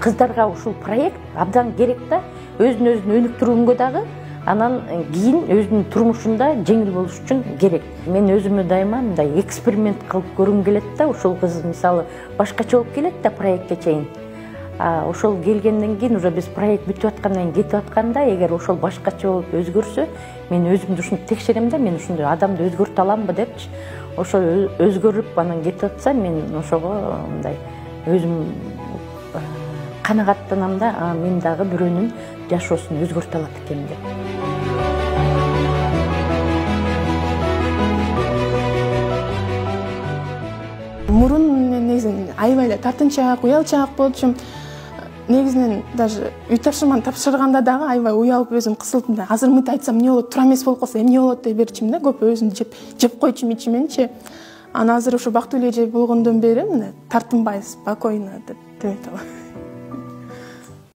кыздарга ушул проект абдан керек да, өзүн өнүктүргөнгө дагы, анан кийин өзүнүн турмушунда жеңил болуш үчүн керек. Мен өзүмө дайыма мындай эксперимент кылып көргүм келет да, ошол кыз мисалы башкача болуп келет да проектке чейин. Ошол келгенден кийин уже биз проект бүтүп аткандан кетип атканда, эгер ошол башкача болуп өзгөрсө, мен өзүмдү ушинтип текшерем да, мен ушундай адамды өзгөртө аламбы депчи. Ошол өзгөрүп анан кетип атса, мен ошого мындай өзүм канагаттанам да, мен дагы бирөөнүн жашоосун өзгөртө алат экенмин деп. Мурун мен негизинен аябай эле тартынчаак, уялчаак болчумун. Негизинен даже үй тапшырманы тапшырганда дагы аябай уялып өзүм кысылып, азыр мынтип айтсам эмне болот, туура эмес болуп калса эмне болот деп берчимин да, көп өзүмдү жеп койчумун ичименчи. Анан азыр ошо бактылуу эже болгондон бери мына тартынбай, спокойно деп эметип алам.